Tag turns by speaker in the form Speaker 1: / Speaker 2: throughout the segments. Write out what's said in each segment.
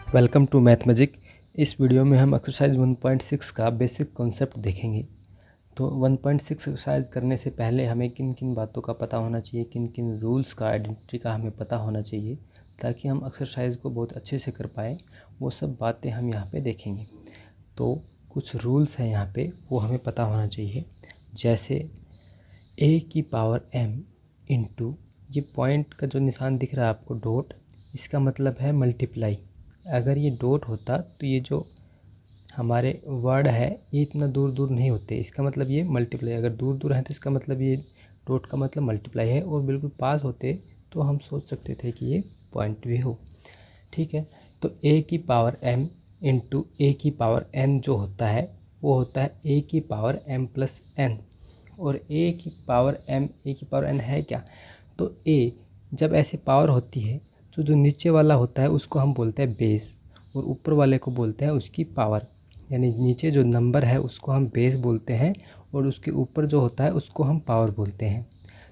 Speaker 1: Welcome to math magic. इस video में हम एक्सरसाइज 1.6 का बेसिक कॉन्सेप्ट देखेंगे। तो 1.6 एक्सरसाइज करने से पहले हमें किन किन बातों का पता होना चाहिए, किन किन रूल्स का, आइडेंटिटी का हमें पता होना चाहिए ताकि हम एक्सरसाइज को बहुत अच्छे से कर पाएँ, वो सब बातें हम यहाँ पे देखेंगे। तो कुछ रूल्स हैं यहाँ पे, वो हमें पता होना चाहिए। जैसे a की पावर m इंटू, ये पॉइंट का जो निशान दिख रहा है आपको डॉट, इसका मतलब है मल्टीप्लाई। अगर ये डॉट होता तो ये जो हमारे वर्ड है ये इतना दूर दूर नहीं होते, इसका मतलब ये मल्टीप्लाई। अगर दूर दूर है तो इसका मतलब ये डॉट का मतलब मल्टीप्लाई है, और बिल्कुल पास होते तो हम सोच सकते थे कि ये पॉइंट भी हो। ठीक है, तो a की पावर m इंटू a की पावर n जो होता है वो होता है a की पावर m प्लस n। और a की पावर n है क्या? तो a जब ऐसे पावर होती है तो जो नीचे वाला होता है उसको हम बोलते हैं बेस, और ऊपर वाले को बोलते हैं उसकी पावर। यानी नीचे जो नंबर है उसको हम बेस बोलते हैं, और उसके ऊपर जो होता है उसको हम पावर बोलते हैं।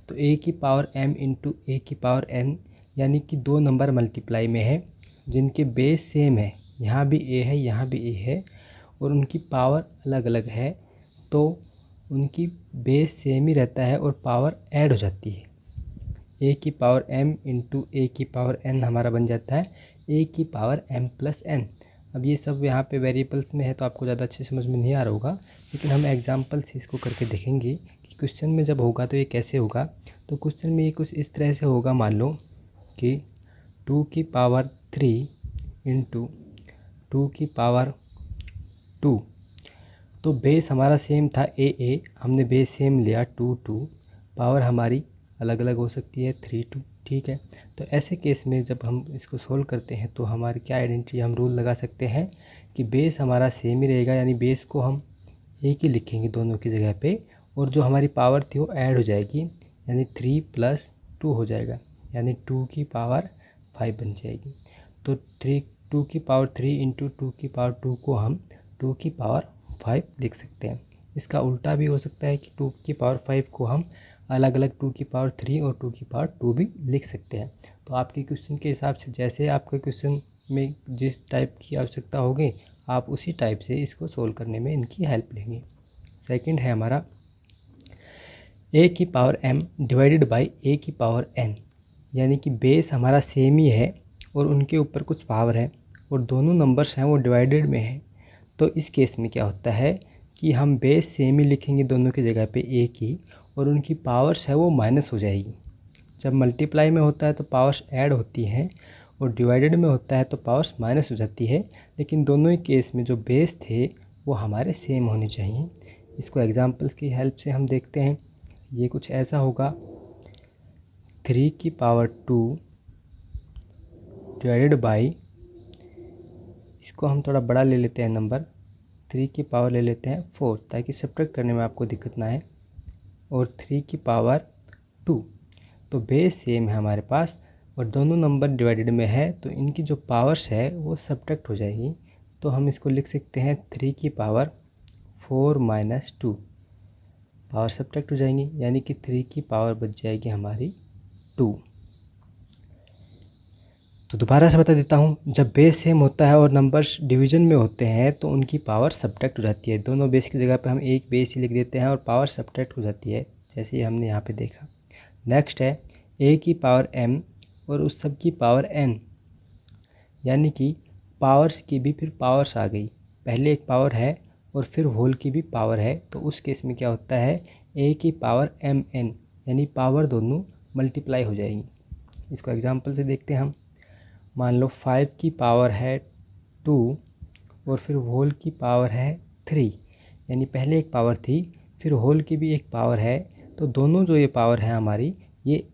Speaker 1: तो a की पावर m इंटू a की पावर n, यानी कि दो नंबर मल्टीप्लाई में है जिनके बेस सेम है। यहाँ भी a है, यहाँ भी a है, और उनकी पावर अलग अलग है, तो उनकी बेस सेम ही रहता है और पावर ऐड हो जाती है। a की पावर m इंटू a की पावर n हमारा बन जाता है a की पावर m प्लस n। अब ये सब यहाँ पे वेरिएबल्स में है तो आपको ज़्यादा अच्छे समझ में नहीं आ रहा होगा, लेकिन हम एग्जांपल से इसको करके देखेंगे कि क्वेश्चन में जब होगा तो ये कैसे होगा। तो क्वेश्चन में ये कुछ इस तरह से होगा, मान लो कि 2 की पावर 3 इंटू 2 की पावर 2। तो बेस हमारा सेम था a, हमने बेस सेम लिया 2, पावर हमारी अलग अलग हो सकती है 3, 2। ठीक है, तो ऐसे केस में जब हम इसको सोल्व करते हैं तो हमारी क्या आइडेंटिटी, हम रूल लगा सकते हैं कि बेस हमारा सेम ही रहेगा, यानी बेस को हम एक ही लिखेंगे दोनों की जगह पे, और जो हमारी पावर थी वो ऐड हो जाएगी, यानी 3 + 2 हो जाएगा, यानी 2 की पावर 5 बन जाएगी। तो 2 की पावर 3 इंटू 2 की पावर 2 को हम 2 की पावर 5 लिख सकते हैं। इसका उल्टा भी हो सकता है कि 2 की पावर 5 को हम अलग अलग 2 की पावर 3 और 2 की पावर 2 भी लिख सकते हैं। तो आपके क्वेश्चन के हिसाब से, जैसे आपके क्वेश्चन में जिस टाइप की आवश्यकता होगी आप उसी टाइप से इसको सोल्व करने में इनकी हेल्प लेंगे। सेकंड है हमारा a की power m divided by a की पावर n, यानी कि बेस हमारा सेम ही है और उनके ऊपर कुछ पावर है और दोनों नंबर्स हैं वो डिवाइडेड में है। तो इस केस में क्या होता है कि हम बेस सेम ही लिखेंगे दोनों की जगह पे a की, और उनकी पावर्स है वो माइनस हो जाएगी। जब मल्टीप्लाई में होता है तो पावर्स ऐड होती हैं, और डिवाइडेड में होता है तो पावर्स माइनस हो जाती है, लेकिन दोनों ही केस में जो बेस थे वो हमारे सेम होने चाहिए। इसको एग्जांपल्स की हेल्प से हम देखते हैं। ये कुछ ऐसा होगा, 3 की पावर 2 डिवाइडेड बाई, इसको हम थोड़ा बड़ा ले लेते हैं नंबर, 3 की पावर ले लेते हैं 4 ताकि सब्ट्रैक्ट करने में आपको दिक्कत ना आए, और 3 की पावर 2। तो बेस सेम है हमारे पास और दोनों नंबर डिवाइडेड में है, तो इनकी जो पावर्स है वो सब्ट्रैक्ट हो जाएगी। तो हम इसको लिख सकते हैं 3 की पावर 4 माइनस 2, पावर सब्ट्रैक्ट हो जाएंगी, यानी कि 3 की पावर बच जाएगी हमारी 2। तो दोबारा से बता देता हूँ, जब बेस सेम होता है और नंबर्स डिवीजन में होते हैं तो उनकी पावर सब्ट्रैक्ट हो जाती है। दोनों बेस की जगह पे हम एक बेस ही लिख देते हैं और पावर सब्ट्रैक्ट हो जाती है, जैसे ही हमने यहाँ पे देखा। नेक्स्ट है a की पावर m और उस सब की पावर n, यानी कि पावर्स की भी फिर पावर्स आ गई। पहले एक पावर है और फिर होल की भी पावर है, तो उस केस में क्या होता है a की पावर mn, यानी पावर दोनों मल्टीप्लाई हो जाएंगी। इसको एग्जांपल से देखते हैं हम। मान लो 5 की पावर है 2 और फिर होल की पावर है 3, यानी पहले एक पावर थी फिर होल की भी एक पावर है, तो दोनों जो ये पावर है हमारी ये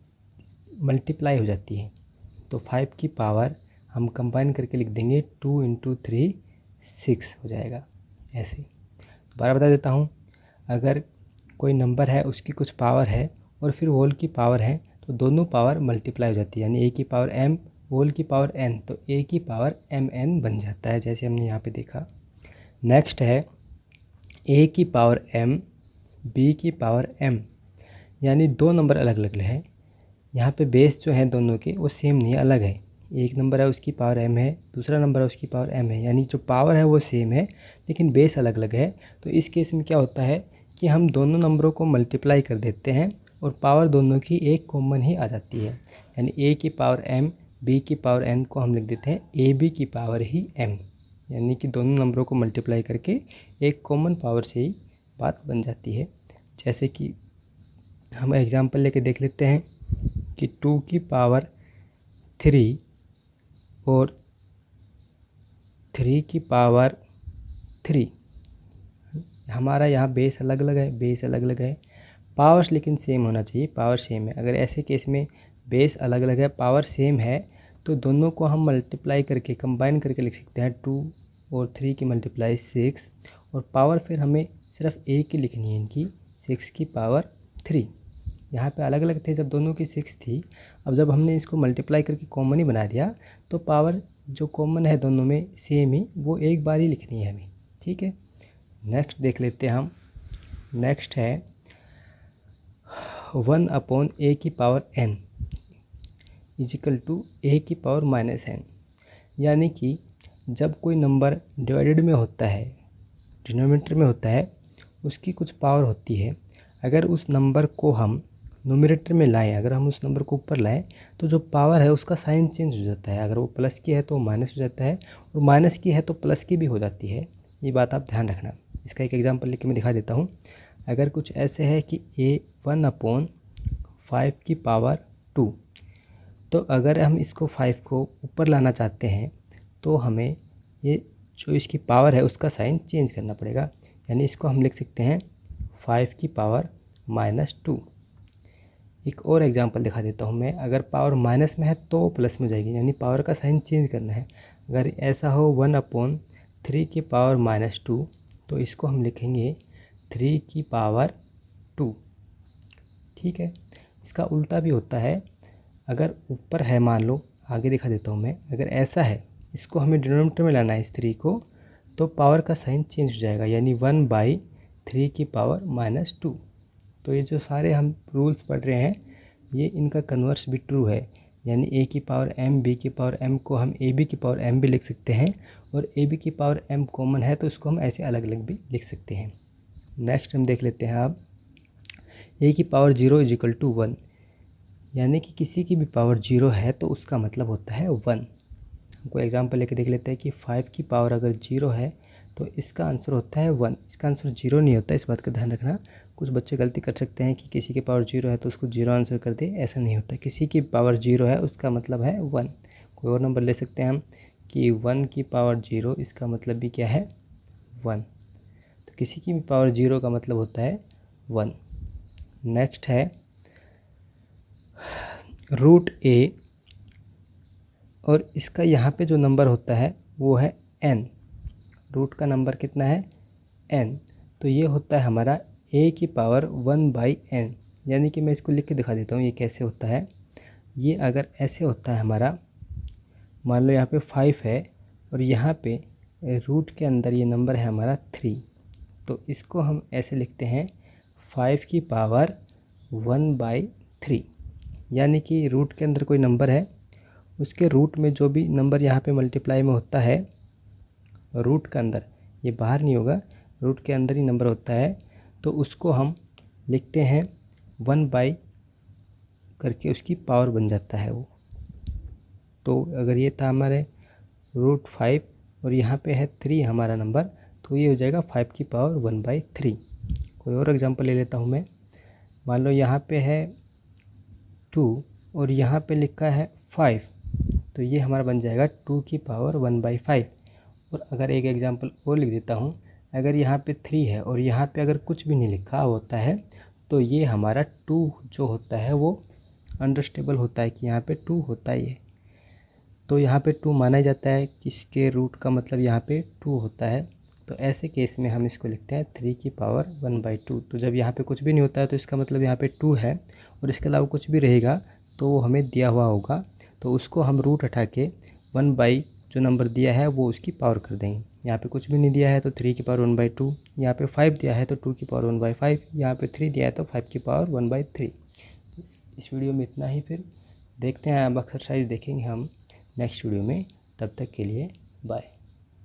Speaker 1: मल्टीप्लाई हो जाती है। तो 5 की पावर हम कंबाइन करके लिख देंगे 2 इंटू 3 6 हो जाएगा। ऐसे ही दोबारा बता देता हूँ, अगर कोई नंबर है उसकी कुछ पावर है और फिर होल की पावर है तो दोनों पावर मल्टीप्लाई हो जाती है, यानी a की पावर m होल की पावर n, तो a की पावर mn बन जाता है, जैसे हमने यहाँ पे देखा। नेक्स्ट है a की पावर m b की पावर m, यानी दो नंबर अलग अलग है। यहाँ पे बेस जो है दोनों के वो सेम नहीं अलग है, एक नंबर है उसकी पावर m है, दूसरा नंबर है उसकी पावर m है, यानी जो पावर है वो सेम है लेकिन बेस अलग अलग है। तो इस केस में क्या होता है कि हम दोनों नंबरों को मल्टीप्लाई कर देते हैं और पावर दोनों की एक कॉमन ही आ जाती है, यानी a की पावर m b की पावर n को हम लिख देते हैं ab की पावर ही m, यानी कि दोनों नंबरों को मल्टीप्लाई करके एक कॉमन पावर से ही बात बन जाती है। जैसे कि हम एग्जांपल लेके देख लेते हैं कि 2 की पावर 3 और 3 की पावर 3, हमारा यहाँ बेस अलग अलग है, पावर्स लेकिन सेम होना चाहिए, पावर सेम है। अगर ऐसे केस में बेस अलग अलग है, पावर सेम है, तो दोनों को हम मल्टीप्लाई करके कंबाइन करके लिख सकते हैं 2 और 3 की मल्टीप्लाई 6, और पावर फिर हमें सिर्फ एक ही लिखनी है इनकी, 6 की पावर 3। यहाँ पे अलग अलग थे जब दोनों की 6 थी, अब जब हमने इसको मल्टीप्लाई करके कॉमन ही बना दिया तो पावर जो कॉमन है दोनों में सेम ही, वो एक बार ही लिखनी है हमें, ठीक है। नेक्स्ट देख लेते हैं हम। नेक्स्ट है 1/a की power n is equal to a की पावर -n, यानी कि जब कोई नंबर डिवाइडेड में होता है, डिनोमिनेटर में होता है, उसकी कुछ पावर होती है, अगर उस नंबर को हम न्यूमरेटर में लाएं, अगर हम उस नंबर को ऊपर लाएं तो जो पावर है उसका साइन चेंज हो जाता है, अगर वो प्लस की है तो माइनस हो जाता है, और माइनस की है तो प्लस की भी हो जाती है, ये बात आप ध्यान रखना। इसका एक एग्जांपल लेके मैं दिखा देता हूँ। अगर कुछ ऐसे है कि a 1/5 की पावर 2, तो अगर हम इसको 5 को ऊपर लाना चाहते हैं तो हमें ये जो इसकी पावर है उसका साइन चेंज करना पड़ेगा, यानी इसको हम लिख सकते हैं 5 की पावर -2। एक और एग्जांपल दिखा देता हूँ मैं। अगर पावर माइनस में है तो प्लस में जाएगी, यानी पावर का साइन चेंज करना है। अगर ऐसा हो 1/3 की पावर -2, तो इसको हम लिखेंगे 3 की पावर 2, ठीक है। इसका उल्टा भी होता है, अगर ऊपर है, मान लो आगे दिखा देता हूँ मैं, अगर ऐसा है, इसको हमें डिनोमिनेटर में लाना है इस 3 को, तो पावर का साइन चेंज हो जाएगा, यानी 1/3 की पावर -2। तो ये जो सारे हम रूल्स पढ़ रहे हैं, ये इनका कन्वर्स भी ट्रू है, यानी a की पावर m b की पावर m को हम ab की पावर m भी लिख सकते हैं, और ab की पावर m कॉमन है तो इसको हम ऐसे अलग अलग भी लिख सकते हैं। नेक्स्ट हम देख लेते हैं अब a की पावर 0 इजिकल टू 1, यानी कि किसी की भी पावर 0 है तो उसका मतलब होता है 1। हमको एग्जांपल लेके देख लेते हैं कि 5 की पावर अगर 0 है तो इसका आंसर होता है 1, इसका आंसर 0 नहीं होता, इस बात का ध्यान रखना। कुछ बच्चे गलती कर सकते हैं कि किसी की पावर 0 है तो उसको 0 आंसर कर दे, ऐसा नहीं होता। किसी की पावर 0 है उसका मतलब है 1। कोई और नंबर ले सकते हैं हम कि 1 की पावर 0, इसका मतलब भी क्या है 1, तो किसी की भी पावर 0 का मतलब होता है 1। नेक्स्ट है √a, और इसका यहाँ पे जो नंबर होता है वो है n, रूट का नंबर कितना है n, तो ये होता है हमारा a की पावर 1/n, यानी कि मैं इसको लिख के दिखा देता हूँ ये कैसे होता है। ये अगर ऐसे होता है हमारा, मान लो यहाँ पे 5 है और यहाँ पे रूट के अंदर ये नंबर है हमारा 3, तो इसको हम ऐसे लिखते हैं 5 की पावर 1/3, यानी कि रूट के अंदर कोई नंबर है, उसके रूट में जो भी नंबर यहाँ पे मल्टीप्लाई में होता है रूट के अंदर, ये बाहर नहीं होगा, रूट के अंदर ही नंबर होता है, तो उसको हम लिखते हैं 1 करके, उसकी पावर बन जाता है वो। तो अगर ये था हमारे √5 और यहाँ पे है 3 हमारा नंबर, तो ये हो जाएगा 5 की पावर 1/3। कोई और एग्जांपल ले लेता हूँ मैं। मान लो यहाँ पे है 2 और यहाँ पे लिखा है 5, तो ये हमारा बन जाएगा 2 की पावर 1/5। और अगर एक एग्जांपल और लिख देता हूँ, अगर यहाँ पे 3 है और यहाँ पे अगर कुछ भी नहीं लिखा होता है, तो ये हमारा 2 जो होता है वो अंडरस्टेबल होता है कि यहाँ पे 2 होता ही है, तो यहाँ पे 2 माना जाता है, किसके रूट का मतलब यहाँ पे 2 होता है। तो ऐसे केस में हम इसको लिखते हैं 3 की पावर 1/2। तो जब यहाँ पे कुछ भी नहीं होता है तो इसका मतलब यहाँ पे 2 है, और इसके अलावा कुछ भी रहेगा तो वो हमें दिया हुआ होगा, तो उसको हम रूट हटा के 1 जो नंबर दिया है वो उसकी पावर कर देंगे। यहाँ पे कुछ भी नहीं दिया है तो 3 की पावर 1/2, यहाँ पे 5 दिया है तो 2 की पावर 1/5, यहाँ पे 3 दिया है तो 5 की पावर 1/3। इस वीडियो में इतना ही, फिर देखते हैं अब एक्सरसाइज देखेंगे हम नेक्स्ट वीडियो में। तब तक के लिए बाय।